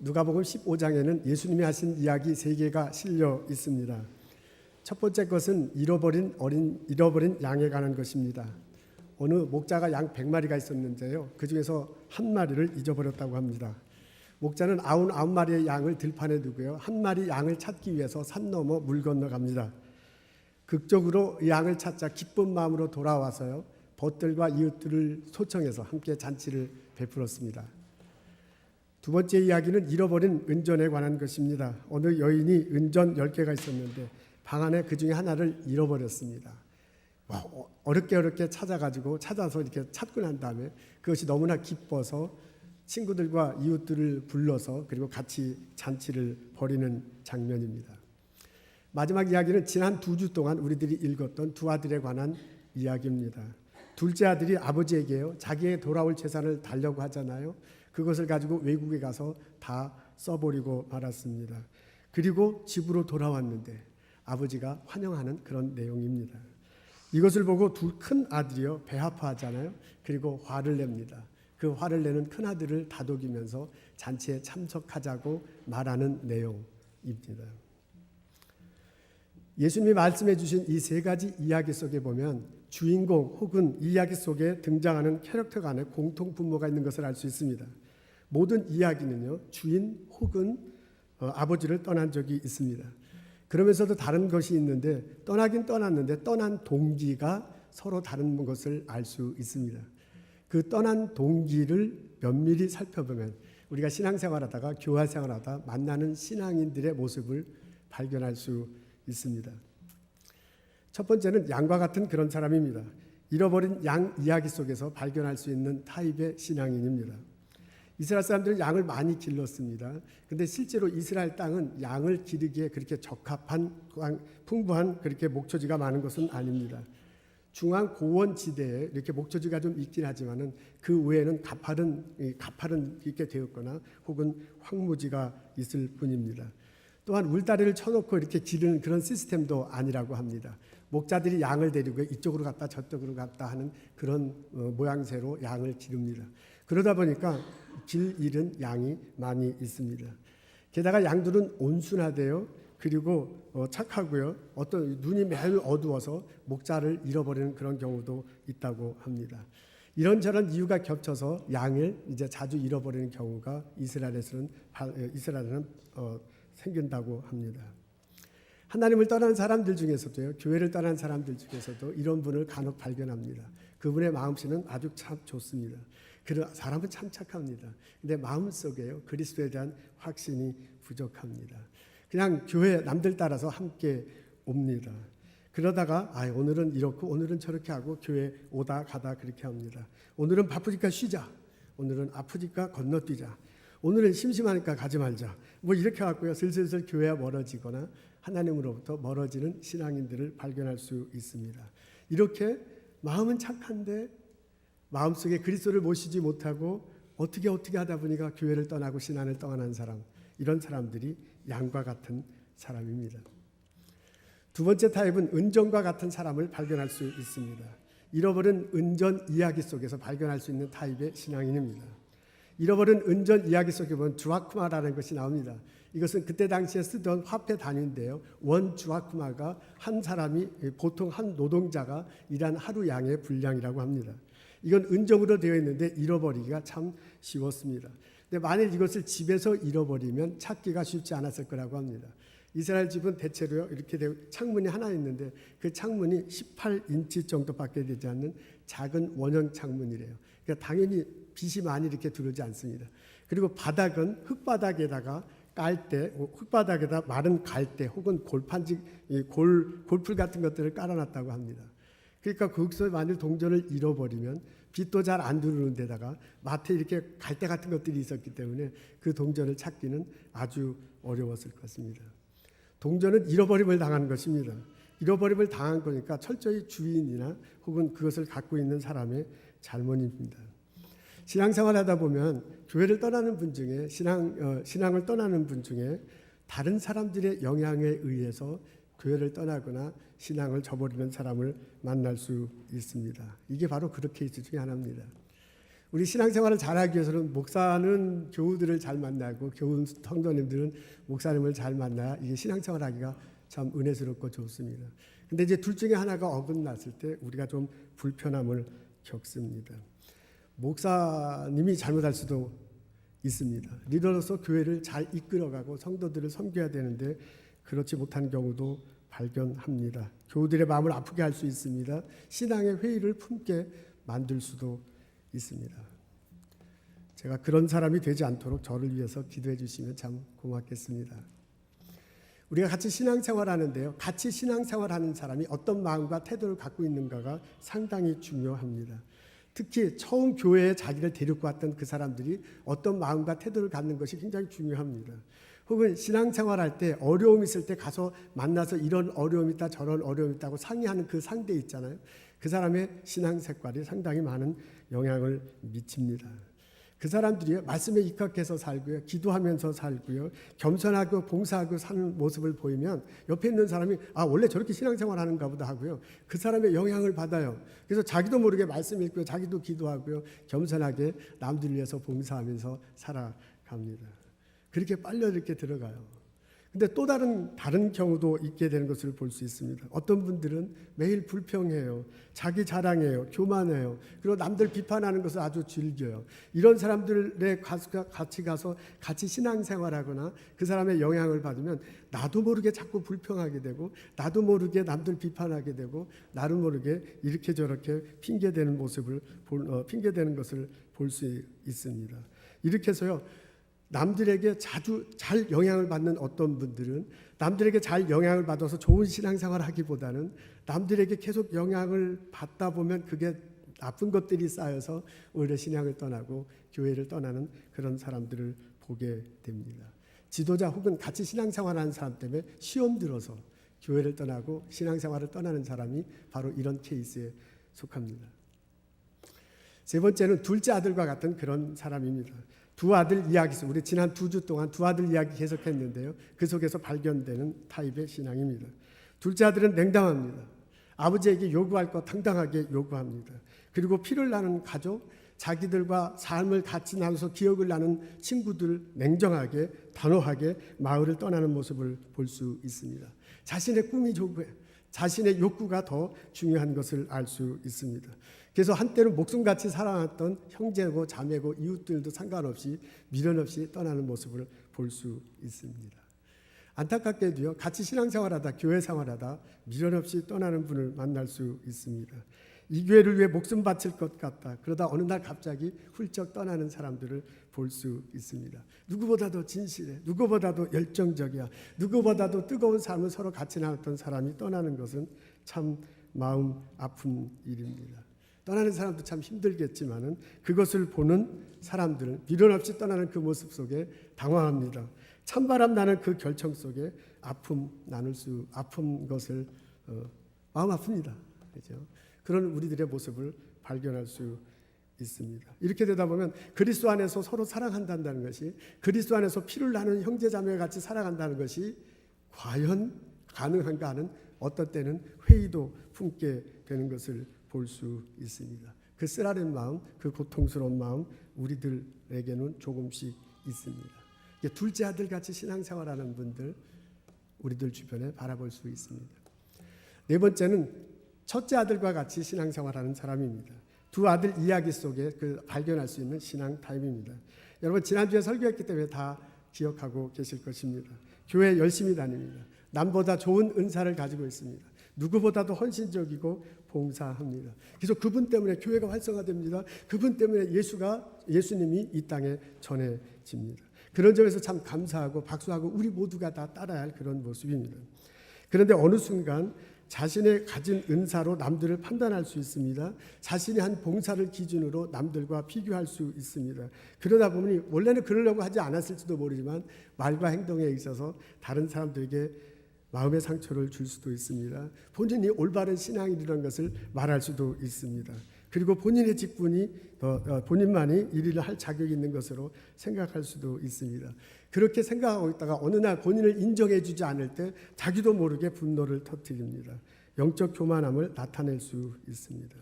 누가복음 15장에는 예수님이 하신 이야기 3개가 실려 있습니다. 첫 번째 것은 잃어버린 양에 관한 것입니다. 어느 목자가 양 100마리가 있었는데요. 그 중에서 한 마리를 잊어버렸다고 합니다. 목자는 99마리의 양을 들판에 두고요. 한 마리 양을 찾기 위해서 산 넘어 물 건너갑니다. 극적으로 양을 찾자 기쁜 마음으로 돌아와서요. 벗들과 이웃들을 초청해서 함께 잔치를 베풀었습니다. 두 번째 이야기는 잃어버린 은전에 관한 것입니다. 어느 여인이 은전 10개가 있었는데 방 안에 그 중에 하나를 잃어버렸습니다. 어렵게 찾아서 이렇게 찾고 난 다음에 그것이 너무나 기뻐서 친구들과 이웃들을 불러서 그리고 같이 잔치를 벌이는 장면입니다. 마지막 이야기는 지난 2주 동안 우리들이 읽었던 두 아들에 관한 이야기입니다. 둘째 아들이 아버지에게요, 자기의 돌아올 재산을 달라고 하잖아요. 그것을 가지고 외국에 가서 다 써버리고 말았습니다. 그리고 집으로 돌아왔는데 아버지가 환영하는 그런 내용입니다. 이것을 보고 두 큰 아들이요, 배아파하잖아요. 그리고 화를 냅니다. 그 화를 내는 큰 아들을 다독이면서 잔치에 참석하자고 말하는 내용입니다. 예수님이 말씀해 주신 이 3가지 이야기 속에 보면 주인공 혹은 이야기 속에 등장하는 캐릭터 간에 공통 분모가 있는 것을 알 수 있습니다. 모든 이야기는요, 주인 혹은 아버지를 떠난 적이 있습니다. 그러면서도 다른 것이 있는데 떠나긴 떠났는데 떠난 동기가 서로 다른 것을 알 수 있습니다. 그 떠난 동기를 면밀히 살펴보면 우리가 신앙생활하다가 교화생활하다 만나는 신앙인들의 모습을 발견할 수 있습니다. 첫 번째는 양과 같은 그런 사람입니다. 잃어버린 양 이야기 속에서 발견할 수 있는 타입의 신앙인입니다. 이스라엘 사람들은 양을 많이 길렀습니다. 그런데 실제로 이스라엘 땅은 양을 기르기에 그렇게 적합한 풍부한 그렇게 목초지가 많은 것은 아닙니다. 중앙 고원 지대에 이렇게 목초지가 좀 있긴 하지만은 그 외에는 가파른 있게 되었거나 혹은 황무지가 있을 뿐입니다. 또한 울다리를 쳐놓고 이렇게 기르는 그런 시스템도 아니라고 합니다. 목자들이 양을 데리고 이쪽으로 갔다 저쪽으로 갔다 하는 그런 모양새로 양을 기릅니다. 그러다 보니까 길 잃은 양이 많이 있습니다. 게다가 양들은 온순하대요. 그리고 착하고요. 어떤 눈이 매우 어두워서 목자를 잃어버리는 그런 경우도 있다고 합니다. 이런저런 이유가 겹쳐서 양을 이제 자주 잃어버리는 경우가 이스라엘에는 생긴다고 합니다. 하나님을 떠난 사람들 중에서도요, 교회를 떠난 사람들 중에서도 이런 분을 간혹 발견합니다. 그분의 마음씨는 아주 참 좋습니다. 그 사람은 참 착합니다. 근데 마음속에요, 그리스도에 대한 확신이 부족합니다. 그냥 교회 남들 따라서 함께 옵니다. 그러다가 오늘은 이렇고 오늘은 저렇게 하고 교회 오다 가다 그렇게 합니다. 오늘은 바쁘니까 쉬자. 오늘은 아프니까 건너뛰자. 오늘은 심심하니까 가지 말자. 이렇게 갖고요, 슬슬 교회와 멀어지거나 하나님으로부터 멀어지는 신앙인들을 발견할 수 있습니다. 이렇게 마음은 착한데 마음속에 그리스도를 모시지 못하고 어떻게 하다 보니까 교회를 떠나고 신앙을 떠난 사람, 이런 사람들이 양과 같은 사람입니다. 두 번째 타입은 은전과 같은 사람을 발견할 수 있습니다. 잃어버린 은전 이야기 속에서 발견할 수 있는 타입의 신앙인입니다. 잃어버린 은전 이야기 속에 보면 주아쿠마라는 것이 나옵니다. 이것은 그때 당시에 쓰던 화폐 단위인데요. 원 주아쿠마가 한 사람이, 보통 한 노동자가 일한 하루 양의 분량이라고 합니다. 이건 은정으로 되어 있는데 잃어버리기가 참 쉬웠습니다. 근데 만일 이것을 집에서 잃어버리면 찾기가 쉽지 않았을 거라고 합니다. 이스라엘 집은 대체로요, 이렇게 창문이 하나 있는데 그 창문이 18인치 정도밖에 되지 않는 작은 원형 창문이래요. 그러니까 당연히 빛이 많이 이렇게 들어오지 않습니다. 그리고 바닥은 흙바닥에다가 흙바닥에다 마른 갈대 혹은 골풀 같은 것들을 깔아놨다고 합니다. 그러니까 거기서 만일 동전을 잃어버리면 빛도 잘 안 들어오는 데다가 마트에 이렇게 갈대 같은 것들이 있었기 때문에 그 동전을 찾기는 아주 어려웠을 것입니다. 동전은 잃어버림을 당한 것입니다. 잃어버림을 당한 거니까 철저히 주인이나 혹은 그것을 갖고 있는 사람의 잘못입니다. 신앙생활 하다 보면 교회를 떠나는 분 중에 신앙을 떠나는 분 중에 다른 사람들의 영향에 의해서 교회를 떠나거나 신앙을 저버리는 사람을 만날 수 있습니다. 이게 바로 그런 케이스 중에 하나입니다. 우리 신앙생활을 잘하기 위해서는 목사는 교우들을 잘 만나고 교우 성도님들은 목사님을 잘 만나야 이게 신앙생활하기가 참 은혜스럽고 좋습니다. 근데 이제 둘 중에 하나가 어긋났을 때 우리가 좀 불편함을 겪습니다. 목사님이 잘못할 수도 있습니다. 리더로서 교회를 잘 이끌어가고 성도들을 섬겨야 되는데 그렇지 못한 경우도 발견합니다. 교우들의 마음을 아프게 할 수 있습니다. 신앙의 회의를 품게 만들 수도 있습니다. 제가 그런 사람이 되지 않도록 저를 위해서 기도해 주시면 참 고맙겠습니다. 우리가 같이 신앙생활 하는데요. 같이 신앙생활 하는 사람이 어떤 마음과 태도를 갖고 있는가가 상당히 중요합니다. 특히 처음 교회에 자기를 데리고 왔던 그 사람들이 어떤 마음과 태도를 갖는 것이 굉장히 중요합니다. 혹은 신앙생활 할 때 어려움이 있을 때 가서 만나서 이런 어려움이 있다 저런 어려움이 있다고 상의하는 그 상대 있잖아요. 그 사람의 신앙 색깔이 상당히 많은 영향을 미칩니다. 그 사람들이 말씀에 입각해서 살고요. 기도하면서 살고요. 겸손하고 봉사하고 사는 모습을 보이면 옆에 있는 사람이 원래 저렇게 신앙생활 하는가 보다 하고요. 그 사람의 영향을 받아요. 그래서 자기도 모르게 말씀 읽고요. 자기도 기도하고요. 겸손하게 남들 위해서 봉사하면서 살아갑니다. 그렇게 빨려 이렇게 들어가요. 근데 또 다른 경우도 있게 되는 것을 볼 수 있습니다. 어떤 분들은 매일 불평해요. 자기 자랑해요. 교만해요. 그리고 남들 비판하는 것을 아주 즐겨요. 이런 사람들의 같이 가서 같이 신앙생활하거나 그 사람의 영향을 받으면 나도 모르게 자꾸 불평하게 되고 나도 모르게 남들 비판하게 되고 나를 모르게 이렇게 저렇게 핑계대는 핑계대는 것을 볼 수 있습니다. 이렇게 해서요. 남들에게 자주 잘 영향을 받는 어떤 분들은 남들에게 잘 영향을 받아서 좋은 신앙생활을 하기보다는 남들에게 계속 영향을 받다 보면 그게 나쁜 것들이 쌓여서 오히려 신앙을 떠나고 교회를 떠나는 그런 사람들을 보게 됩니다. 지도자 혹은 같이 신앙생활하는 사람 때문에 시험 들어서 교회를 떠나고 신앙생활을 떠나는 사람이 바로 이런 케이스에 속합니다. 세 번째는 둘째 아들과 같은 그런 사람입니다. 두 아들 이야기에서 우리 지난 2주 동안 두 아들 이야기 계속했는데요. 그 속에서 발견되는 타입의 신앙입니다. 둘째 아들은 냉담합니다. 아버지에게 요구할 것 당당하게 요구합니다. 그리고 피를 나는 가족, 자기들과 삶을 같이 나눠서 기억을 나눈 친구들 냉정하게 단호하게 마을을 떠나는 모습을 볼 수 있습니다. 자신의 꿈이 좋고요. 자신의 욕구가 더 중요한 것을 알 수 있습니다. 그래서 한때는 목숨같이 사랑했던 형제고 자매고 이웃들도 상관없이 미련 없이 떠나는 모습을 볼 수 있습니다. 안타깝게도요. 같이 신앙생활하다 교회 생활하다 미련 없이 떠나는 분을 만날 수 있습니다. 이 교회를 위해 목숨 바칠 것 같다. 그러다 어느 날 갑자기 훌쩍 떠나는 사람들을 볼 수 있습니다. 누구보다도 진실해. 누구보다도 열정적이야. 누구보다도 뜨거운 삶을 서로 같이 나눴던 사람이 떠나는 것은 참 마음 아픈 일입니다. 떠나는 사람도 참 힘들겠지만은 그것을 보는 사람들은 미련 없이 떠나는 그 모습 속에 당황합니다. 찬바람 나는 그 결정 속에 아픈 것을 마음 아픕니다. 그렇죠? 그런 우리들의 모습을 발견할 수 있습니다. 이렇게 되다 보면 그리스도 안에서 서로 사랑한다는 것이 그리스도 안에서 피를 나누는 형제자매와 같이 살아간다는 것이 과연 가능한가 하는 어떤 때는 회의도 품게 되는 것을 볼 수 있습니다. 그 쓰라린 마음, 그 고통스러운 마음 우리들에게는 조금씩 있습니다. 둘째 아들 같이 신앙생활하는 분들 우리들 주변에 바라볼 수 있습니다. 네 번째는 첫째 아들과 같이 신앙생활하는 사람입니다. 두 아들 이야기 속에 발견할 수 있는 신앙 타입입니다. 여러분 지난주에 설교했기 때문에 다 기억하고 계실 것입니다. 교회 열심히 다닙니다. 남보다 좋은 은사를 가지고 있습니다. 누구보다도 헌신적이고 봉사합니다. 그래서 그분 때문에 교회가 활성화됩니다. 그분 때문에 예수님이 이 땅에 전해집니다. 그런 점에서 참 감사하고 박수하고 우리 모두가 다 따라야 할 그런 모습입니다. 그런데 어느 순간 자신의 가진 은사로 남들을 판단할 수 있습니다. 자신이 한 봉사를 기준으로 남들과 비교할 수 있습니다. 그러다 보니 원래는 그러려고 하지 않았을지도 모르지만 말과 행동에 있어서 다른 사람들에게 마음의 상처를 줄 수도 있습니다. 본인이 올바른 신앙이라는 것을 말할 수도 있습니다. 그리고 본인의 직분이 본인만이 이 일을 할 자격이 있는 것으로 생각할 수도 있습니다. 그렇게 생각하고 있다가 어느 날 본인을 인정해 주지 않을 때 자기도 모르게 분노를 터뜨립니다. 영적 교만함을 나타낼 수 있습니다.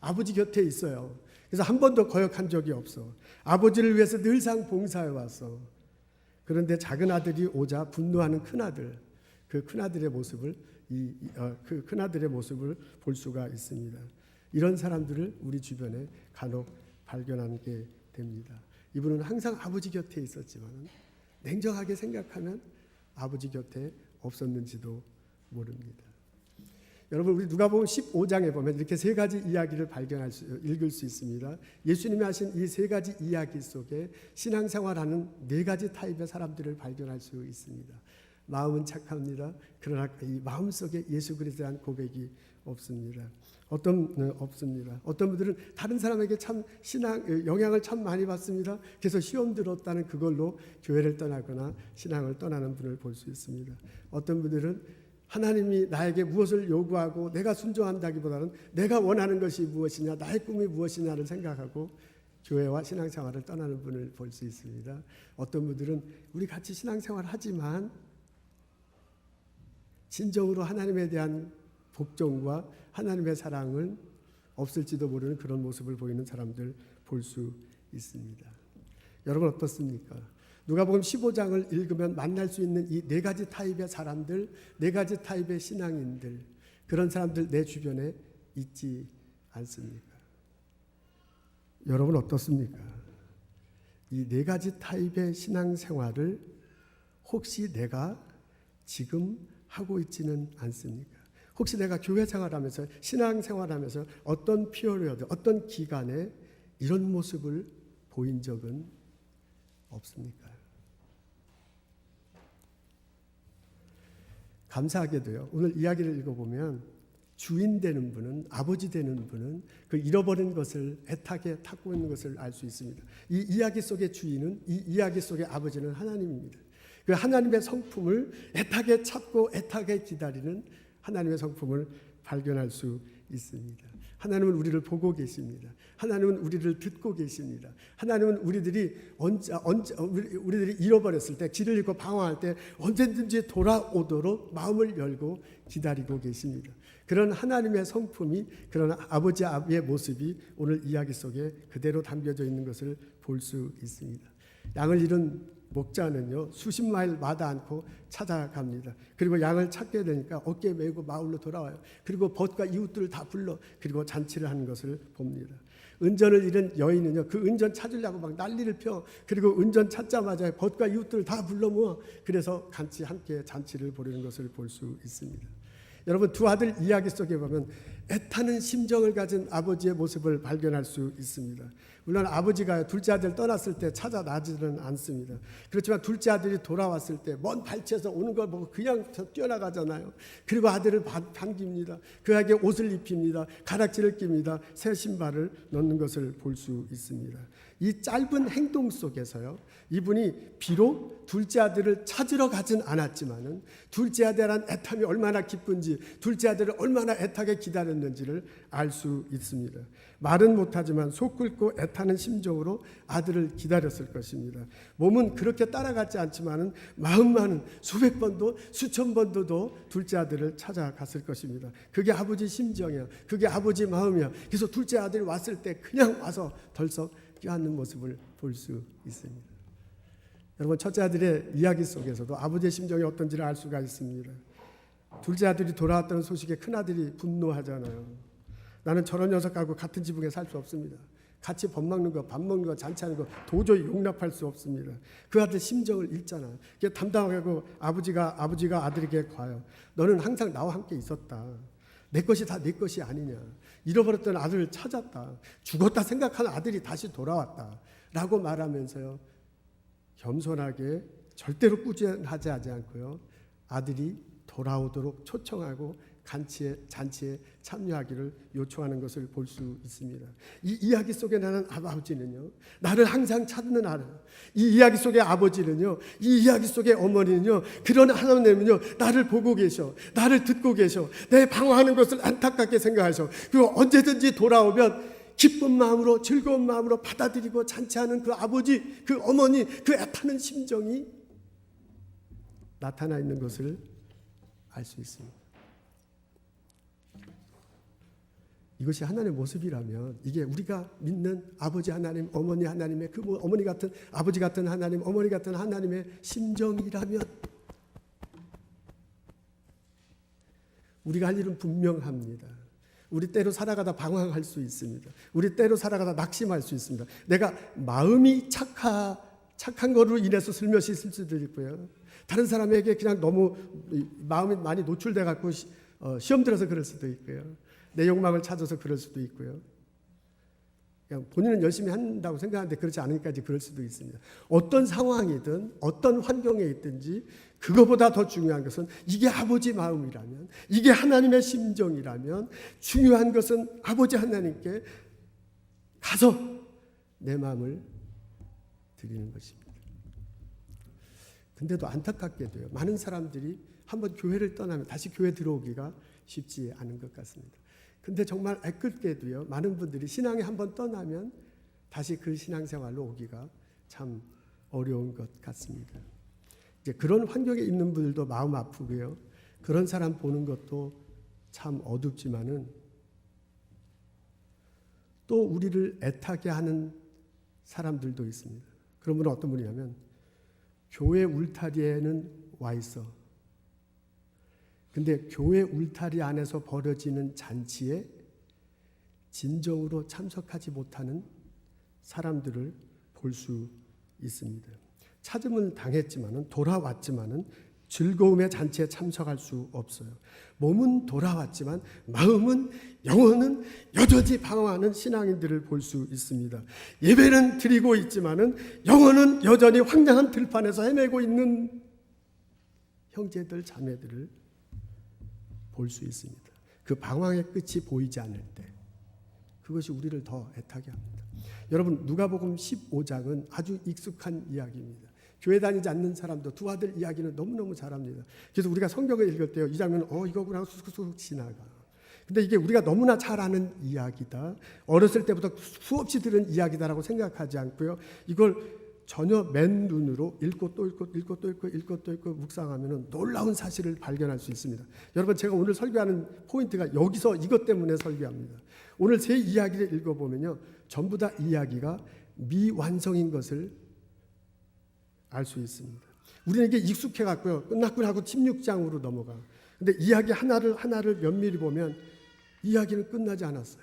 아버지 곁에 있어요. 그래서 한 번도 거역한 적이 없어. 아버지를 위해서 늘상 봉사해 왔어. 그런데 작은 아들이 오자 분노하는 큰아들, 그 큰아들의 모습을 그 큰아들의 모습을 볼 수가 있습니다. 이런 사람들을 우리 주변에 간혹 발견하게 됩니다. 이분은 항상 아버지 곁에 있었지만 냉정하게 생각하면 아버지 곁에 없었는지도 모릅니다. 여러분, 우리 누가복음 15장에 보면 이렇게 세 가지 이야기를 읽을 수 있습니다. 예수님이 하신 이 세 가지 이야기 속에 신앙생활하는 네 가지 타입의 사람들을 발견할 수 있습니다. 마음은 착합니다. 그러나 이 마음 속에 예수 그리스도에 대한 고백이 없습니다. 없습니다. 어떤 분들은 다른 사람에게 참 영향을 참 많이 받습니다. 그래서 시험 들었다는 그걸로 교회를 떠나거나 신앙을 떠나는 분을 볼 수 있습니다. 어떤 분들은 하나님이 나에게 무엇을 요구하고 내가 순종한다기보다는 내가 원하는 것이 무엇이냐, 나의 꿈이 무엇이냐를 생각하고 교회와 신앙생활을 떠나는 분을 볼 수 있습니다. 어떤 분들은 우리 같이 신앙생활을 하지만 진정으로 하나님에 대한 복종과 하나님의 사랑은 없을지도 모르는 그런 모습을 보이는 사람들 볼 수 있습니다. 여러분 어떻습니까? 누가복음 15장을 읽으면 만날 수 있는 이 네 가지 타입의 사람들, 네 가지 타입의 신앙인들, 그런 사람들 내 주변에 있지 않습니까? 여러분 어떻습니까? 이 네 가지 타입의 신앙생활을 혹시 내가 지금 하고 있지는 않습니까? 혹시 내가 교회 생활하면서 신앙생활하면서 어떤 피어리어드, 어떤 기간에 이런 모습을 보인 적은 없습니까? 감사하게도요, 오늘 이야기를 읽어보면 주인 되는 분은, 아버지 되는 분은 그 잃어버린 것을 애타게 찾고 있는 것을 알 수 있습니다. 이 이야기 속의 주인은, 이 이야기 속의 아버지는 하나님입니다. 그 하나님의 성품을 애타게 찾고 애타게 기다리는 하나님의 성품을 발견할 수 있습니다. 하나님은 우리를 보고 계십니다. 하나님은 우리를 듣고 계십니다. 하나님은 우리들이 잃어버렸을 때, 길을 잃고 방황할 때 언제든지 돌아오도록 마음을 열고 기다리고 계십니다. 그런 하나님의 성품이, 그런 아버지의 모습이 오늘 이야기 속에 그대로 담겨져 있는 것을 볼 수 있습니다. 양을 잃은 목자는요, 수십 마일 마다 않고 찾아갑니다. 그리고 양을 찾게 되니까 어깨에 메고 마을로 돌아와요. 그리고 벗과 이웃들을 다 불러 그리고 잔치를 하는 것을 봅니다. 은전을 잃은 여인은요, 그 은전 찾으려고 막 난리를 펴. 그리고 은전 찾자마자 벗과 이웃들을 다 불러 모아. 그래서 같이 함께 잔치를 벌이는 것을 볼 수 있습니다. 여러분, 두 아들 이야기 속에 보면 애타는 심정을 가진 아버지의 모습을 발견할 수 있습니다. 물론 아버지가 둘째 아들 떠났을 때 찾아나지는 않습니다. 그렇지만 둘째 아들이 돌아왔을 때 먼 발치에서 오는 걸 보고 그냥 뛰어나가잖아요. 그리고 아들을 반깁니다. 그에게 옷을 입힙니다. 가락지를 낍니다. 새 신발을 넣는 것을 볼 수 있습니다. 이 짧은 행동 속에서요, 이분이 비록 둘째 아들을 찾으러 가진 않았지만은 둘째 아들한 애탐이 얼마나 기쁜지, 둘째 아들을 얼마나 애타게 기다렸는지를 알 수 있습니다. 말은 못하지만 속 끓고 애타는 심정으로 아들을 기다렸을 것입니다. 몸은 그렇게 따라가지 않지만은 마음만은 수백 번도 수천 번도도 둘째 아들을 찾아갔을 것입니다. 그게 아버지 심정이야. 그게 아버지 마음이야. 그래서 둘째 아들이 왔을 때 그냥 와서 덜썩 껴안는 모습을 볼 수 있습니다. 여러분, 첫째 아들의 이야기 속에서도 아버지의 심정이 어떤지를 알 수가 있습니다. 둘째 아들이 돌아왔다는 소식에 큰아들이 분노하잖아요. 나는 저런 녀석하고 같은 지붕에 살 수 없습니다. 같이 밥 먹는 거, 잔치하는 거 도저히 용납할 수 없습니다. 그 아들 심정을 읽잖아. 그게 담담하고 아버지가 아들에게 과요. 너는 항상 나와 함께 있었다. 내 것이 다 내 것이 아니냐. 잃어버렸던 아들을 찾았다. 죽었다 생각하는 아들이 다시 돌아왔다. 라고 말하면서요, 겸손하게 절대로 꾸준하지 않고요, 아들이 돌아오도록 초청하고 잔치에 참여하기를 요청하는 것을 볼 수 있습니다. 이 이야기 속에 나는 아버지는요, 나를 항상 찾는 아들. 이 이야기 속의 아버지는요, 이 이야기 속의 어머니는요, 그런 하나님은요, 나를 보고 계셔, 나를 듣고 계셔, 내 방황하는 것을 안타깝게 생각하셔. 그리고 언제든지 돌아오면 기쁜 마음으로, 즐거운 마음으로 받아들이고 잔치하는 그 아버지, 그 어머니, 그 애타는 심정이 나타나 있는 것을 알 수 있습니다. 이것이 하나님의 모습이라면, 이게 우리가 믿는 아버지 하나님, 어머니 하나님의 그 어머니 같은, 아버지 같은 하나님, 어머니 같은 하나님의 심정이라면 우리가 할 일은 분명합니다. 우리 때로 살아가다 방황할 수 있습니다. 우리 때로 살아가다 낙심할 수 있습니다. 내가 마음이 착한 거로 인해서 슬며시 있을 수도 있고요. 다른 사람에게 그냥 너무 마음이 많이 노출돼 갖고 시험 들어서 그럴 수도 있고요. 내 욕망을 찾아서 그럴 수도 있고요. 그냥 본인은 열심히 한다고 생각하는데 그렇지 않으니까 그럴 수도 있습니다. 어떤 상황이든 어떤 환경에 있든지 그거보다 더 중요한 것은, 이게 아버지 마음이라면, 이게 하나님의 심정이라면, 중요한 것은 아버지 하나님께 가서 내 마음을 드리는 것입니다. 근데도 안타깝게도요, 많은 사람들이 한번 교회를 떠나면 다시 교회 들어오기가 쉽지 않은 것 같습니다. 근데 정말 애꿎게도요, 많은 분들이 신앙에 한번 떠나면 다시 그 신앙생활로 오기가 참 어려운 것 같습니다. 이제 그런 환경에 있는 분들도 마음 아프고요, 그런 사람 보는 것도 참 어둡지만은, 또 우리를 애타게 하는 사람들도 있습니다. 그런 분은 어떤 분이냐면, 교회 울타리에는 와 있어. 근데 교회 울타리 안에서 벌어지는 잔치에 진정으로 참석하지 못하는 사람들을 볼 수 있습니다. 찾음은 당했지만은, 돌아왔지만은 즐거움의 잔치에 참석할 수 없어요. 몸은 돌아왔지만 마음은, 영혼은 여전히 방황하는 신앙인들을 볼 수 있습니다. 예배는 드리고 있지만은 영혼은 여전히 황량한 들판에서 헤매고 있는 형제들, 자매들을 볼 수 있습니다. 그 방황의 끝이 보이지 않을 때, 그것이 우리를 더 애타게 합니다. 여러분, 누가복음 15장은 아주 익숙한 이야기입니다. 교회 다니지 않는 사람도 두 아들 이야기는 너무너무 잘합니다. 그래서 우리가 성경을 읽을 때요, 이 장면은 이거구나 하고 쑥쑥 지나가. 근데 이게 우리가 너무나 잘 아는 이야기다, 어렸을 때부터 수없이 들은 이야기다라고 생각하지 않고요, 이걸 전혀 맨 눈으로 읽고 또 읽고 읽고 또 읽고 읽고 또 읽고 묵상하면 놀라운 사실을 발견할 수 있습니다. 여러분, 제가 오늘 설교하는 포인트가 여기서 이것 때문에 설교합니다. 오늘 제 이야기를 읽어보면요, 전부 다 이야기가 미완성인 것을 알 수 있습니다. 우리는 이게 익숙해갖고요, 끝났구나 하고 16장으로 넘어가. 근데 이야기 하나를 면밀히 보면 이야기는 끝나지 않았어요.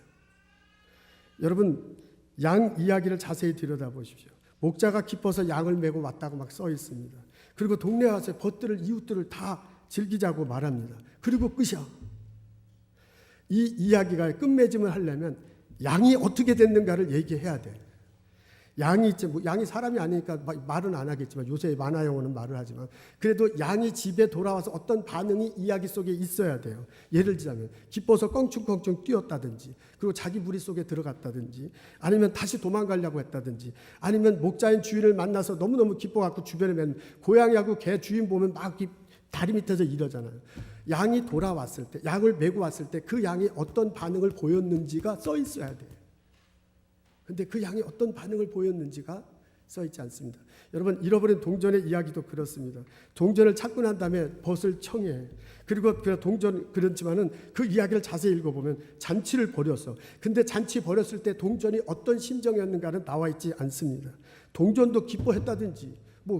여러분, 양 이야기를 자세히 들여다보십시오. 목자가 기뻐서 양을 메고 왔다고 막 써 있습니다. 그리고 동네에 와서 벗들을, 이웃들을 다 즐기자고 말합니다. 그리고 끝이야. 이 이야기가 끝맺음을 하려면 양이 어떻게 됐는가를 얘기해야 돼. 양이 사람이 아니니까 말은 안 하겠지만, 요새 만화 영어는 말을 하지만, 그래도 양이 집에 돌아와서 어떤 반응이 이야기 속에 있어야 돼요. 예를 들자면 기뻐서 껑충껑충 뛰었다든지, 그리고 자기 무리 속에 들어갔다든지, 아니면 다시 도망가려고 했다든지, 아니면 목자인 주인을 만나서 너무너무 기뻐갖고 주변에 맨 고양이하고 개 주인 보면 막 다리 밑에서 이러잖아요. 양이 돌아왔을 때, 양을 메고 왔을 때 그 양이 어떤 반응을 보였는지가 써 있어야 돼요. 근데 그 양이 어떤 반응을 보였는지가 써 있지 않습니다. 여러분, 잃어버린 동전의 이야기도 그렇습니다. 동전을 찾고 난 다음에 벗을 청해. 그리고 그 동전, 그렇지만은 그 이야기를 자세히 읽어보면 잔치를 벌였어. 근데 잔치 벌였을 때 동전이 어떤 심정이었는가는 나와 있지 않습니다. 동전도 기뻐했다든지,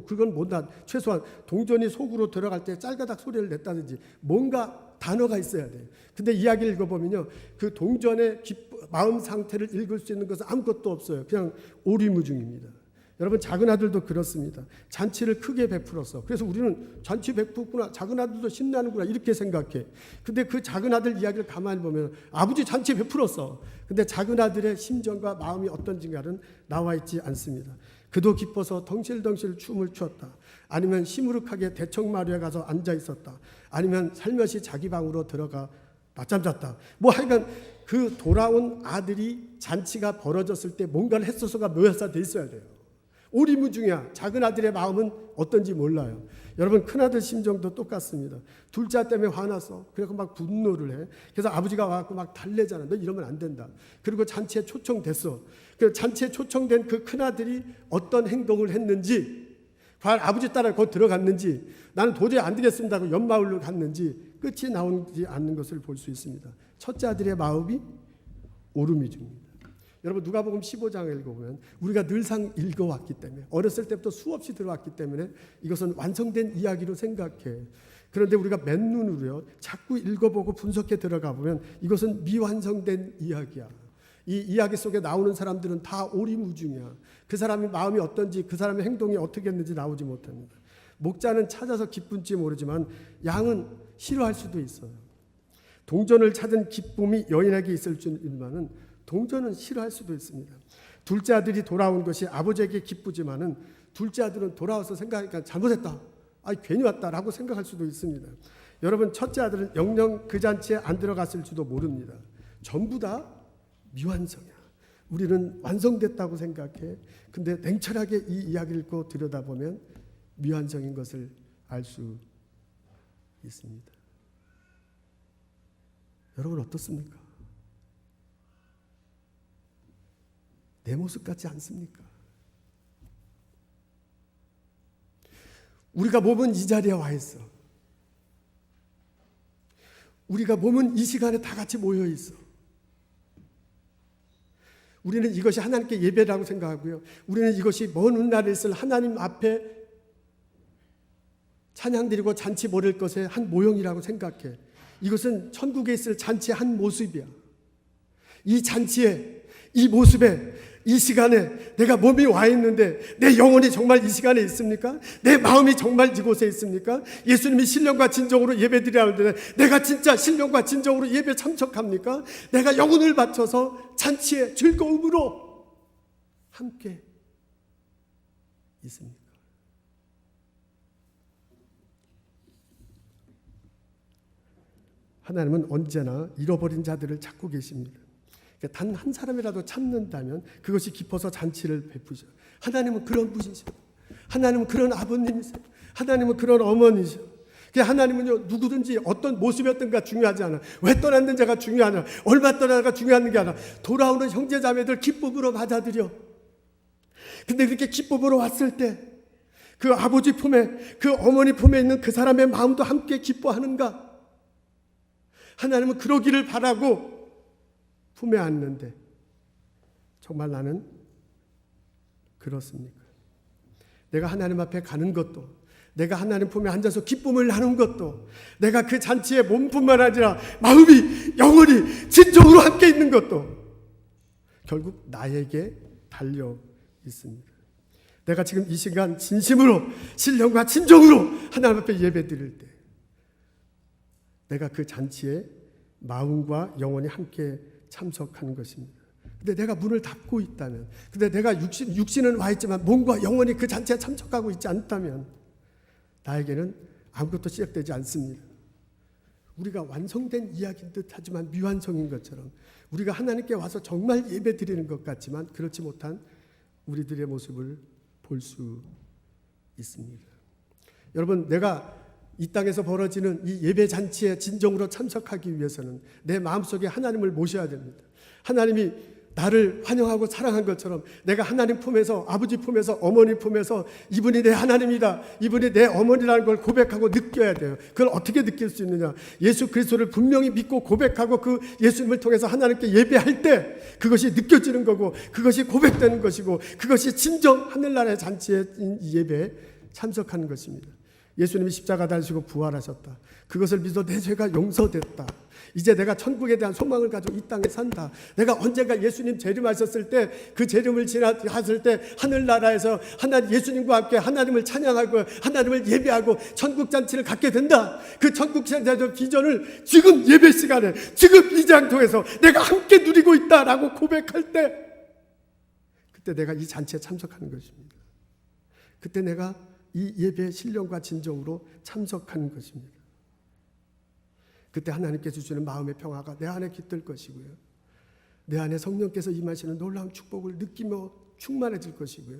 그건 뭐다, 최소한 동전이 속으로 들어갈 때 짤가닥 소리를 냈다든지 뭔가 단어가 있어야 돼요. 근데 이야기를 읽어보면요, 그 동전의 마음 상태를 읽을 수 있는 것은 아무것도 없어요. 그냥 오리무중입니다. 여러분, 작은 아들도 그렇습니다. 잔치를 크게 베풀었어. 그래서 우리는 잔치 베풀구나, 작은 아들도 신나는구나, 이렇게 생각해. 근데 그 작은 아들 이야기를 가만히 보면 아버지 잔치 베풀었어. 근데 작은 아들의 심정과 마음이 어떤지가는 나와 있지 않습니다. 그도 기뻐서 덩실덩실 춤을 추었다. 아니면 시무룩하게 대청마루에 가서 앉아 있었다. 아니면 살며시 자기 방으로 들어가 낮잠 잤다. 하여간 그 돌아온 아들이 잔치가 벌어졌을 때 뭔가를 했어서가 묘사돼 있어야 돼요. 오리무중이야. 작은 아들의 마음은 어떤지 몰라요. 여러분, 큰아들 심정도 똑같습니다. 둘째 때문에 화났어. 그래서 막 분노를 해. 그래서 아버지가 와서 막 달래잖아. 너 이러면 안 된다. 그리고 잔치에 초청됐어. 그 잔치에 초청된 그 큰아들이 어떤 행동을 했는지, 과연 아버지 따라 곧 들어갔는지, 나는 도저히 안 되겠습니다 하고 옆마을로 갔는지 끝이 나오지 않는 것을 볼 수 있습니다. 첫째 아들의 마음이 오름이 줍니다. 여러분 누가복음 15장을 읽어보면 우리가 늘상 읽어왔기 때문에 어렸을 때부터 수없이 들어왔기 때문에 이것은 완성된 이야기로 생각해. 그런데 우리가 맨눈으로요 자꾸 읽어보고 분석해 들어가 보면 이것은 미완성된 이야기야. 이 이야기 속에 나오는 사람들은 다 오리무중이야. 그 사람의 마음이 어떤지 그 사람의 행동이 어떻게 했는지 나오지 못합니다. 목자는 찾아서 기쁜지 모르지만 양은 싫어할 수도 있어요. 동전을 찾은 기쁨이 여인에게 있을 줄만은 동전은 싫어할 수도 있습니다. 둘째 아들이 돌아온 것이 아버지에게 기쁘지만은 둘째 아들은 돌아와서 생각하니까 잘못했다. 괜히 왔다라고 생각할 수도 있습니다. 여러분 첫째 아들은 영영 그 잔치에 안 들어갔을지도 모릅니다. 전부 다 미완성이야. 우리는 완성됐다고 생각해. 근데 냉철하게 이 이야기를 읽고 들여다보면 미완성인 것을 알 수 있습니다. 여러분 어떻습니까? 내 모습 같지 않습니까? 우리가 몸은 이 자리에 와 있어. 우리가 몸은 이 시간에 다 같이 모여 있어. 우리는 이것이 하나님께 예배라고 생각하고요. 우리는 이것이 먼 훗날에 있을 하나님 앞에 찬양드리고 잔치 벌일 것의 한 모형이라고 생각해. 이것은 천국에 있을 잔치의 한 모습이야. 이 잔치에, 이 모습에, 이 시간에 내가 몸이 와 있는데 내 영혼이 정말 이 시간에 있습니까? 내 마음이 정말 이곳에 있습니까? 예수님이 신령과 진정으로 예배드려야 하는데 내가 진짜 신령과 진정으로 예배 참석합니까? 내가 영혼을 바쳐서 잔치의 즐거움으로 함께 있습니까? 하나님은 언제나 잃어버린 자들을 찾고 계십니다. 단 한 사람이라도 찾는다면 그것이 기뻐서 잔치를 베푸죠. 하나님은 그런 분이세요. 하나님은 그런 아버님이세요. 하나님은 그런 어머니죠. 하나님은요 누구든지 어떤 모습이었던가 중요하지 않아. 왜 떠났는지가 중요하냐, 얼마 떠나가 중요한 게 아니라 돌아오는 형제자매들 기쁨으로 맞아들여. 근데 그렇게 기쁨으로 왔을 때 그 아버지 품에, 그 어머니 품에 있는 그 사람의 마음도 함께 기뻐하는가? 하나님은 그러기를 바라고 품에 안는데 정말 나는 그렇습니까? 내가 하나님 앞에 가는 것도, 내가 하나님 품에 앉아서 기쁨을 나누는 것도, 내가 그 잔치에 몸뿐만 아니라 마음이, 영혼이 진정으로 함께 있는 것도 결국 나에게 달려 있습니다. 내가 지금 이 시간 진심으로 신령과 진정으로 하나님 앞에 예배 드릴 때 내가 그 잔치에 마음과 영혼이 함께 참석하는 것입니다. 근데 내가 문을 닫고 있다면, 근데 내가 육신은 와 있지만 몸과 영혼이 그 잔치에 참석하고 있지 않다면 나에게는 아무것도 시작되지 않습니다. 우리가 완성된 이야기인 듯 하지만 미완성인 것처럼 우리가 하나님께 와서 정말 예배 드리는 것 같지만 그렇지 못한 우리들의 모습을 볼 수 있습니다. 여러분, 내가 이 땅에서 벌어지는 이 예배 잔치에 진정으로 참석하기 위해서는 내 마음속에 하나님을 모셔야 됩니다. 하나님이 나를 환영하고 사랑한 것처럼 내가 하나님 품에서, 아버지 품에서, 어머니 품에서 이분이 내 하나님이다, 이분이 내 어머니라는 걸 고백하고 느껴야 돼요. 그걸 어떻게 느낄 수 있느냐? 예수 그리스도를 분명히 믿고 고백하고 그 예수님을 통해서 하나님께 예배할 때 그것이 느껴지는 거고, 그것이 고백되는 것이고, 그것이 진정 하늘나라의 잔치의 예배에 참석하는 것입니다. 예수님이 십자가 달리시고 부활하셨다. 그것을 믿어 내 죄가 용서됐다. 이제 내가 천국에 대한 소망을 가지고 이 땅에 산다. 내가 언젠가 예수님 재림하셨을 때, 그 재림을 지나갔을 때 하늘나라에서 하나님, 예수님과 함께 하나님을 찬양하고 하나님을 예배하고 천국 잔치를 갖게 된다. 그 천국 잔치의 비전을 지금 예배 시간에, 지금 이 장소에서 내가 함께 누리고 있다라고 고백할 때, 그때 내가 이 잔치에 참석하는 것입니다. 그때 내가 이 예배의 신령과 진정으로 참석하는 것입니다. 그때 하나님께서 주시는 마음의 평화가 내 안에 깃들 것이고요. 내 안에 성령께서 임하시는 놀라운 축복을 느끼며 충만해질 것이고요.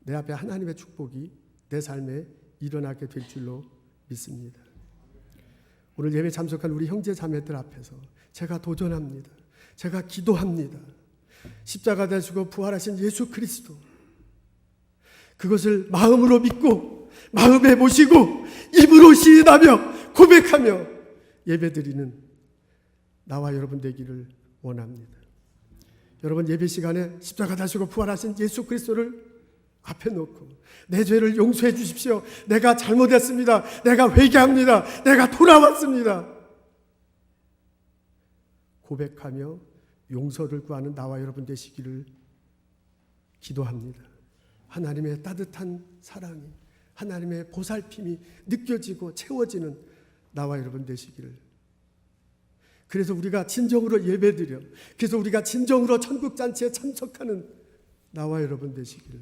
내 앞에 하나님의 축복이 내 삶에 일어나게 될 줄로 믿습니다. 오늘 예배 참석한 우리 형제 자매들 앞에서 제가 도전합니다. 제가 기도합니다. 십자가 되시고 부활하신 예수 그리스도, 그것을 마음으로 믿고 마음에 모시고 입으로 시인하며 고백하며 예배드리는 나와 여러분 되기를 원합니다. 여러분 예배 시간에 십자가 다시고 부활하신 예수 그리스도를 앞에 놓고 내 죄를 용서해 주십시오. 내가 잘못했습니다. 내가 회개합니다. 내가 돌아왔습니다. 고백하며 용서를 구하는 나와 여러분 되시기를 기도합니다. 하나님의 따뜻한 사랑이, 하나님의 보살핌이 느껴지고 채워지는 나와 여러분 되시기를. 그래서 우리가 진정으로 예배드려, 그래서 우리가 진정으로 천국잔치에 참석하는 나와 여러분 되시기를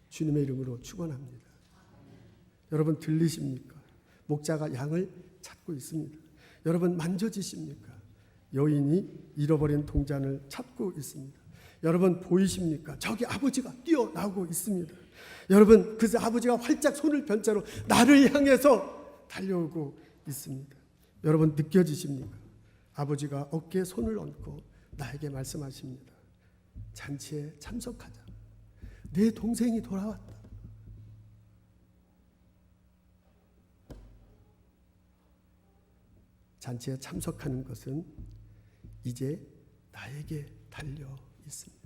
주님의 이름으로 축원합니다. 여러분 들리십니까? 목자가 양을 찾고 있습니다. 여러분 만져지십니까? 여인이 잃어버린 동전을 찾고 있습니다. 여러분 보이십니까? 저기 아버지가 뛰어나오고 있습니다. 여러분 그 아버지가 활짝 손을 변자로 나를 향해서 달려오고 있습니다. 여러분 느껴지십니까? 아버지가 어깨에 손을 얹고 나에게 말씀하십니다. 잔치에 참석하자. 내 동생이 돌아왔다. 잔치에 참석하는 것은 이제 나에게 달려 있습니다.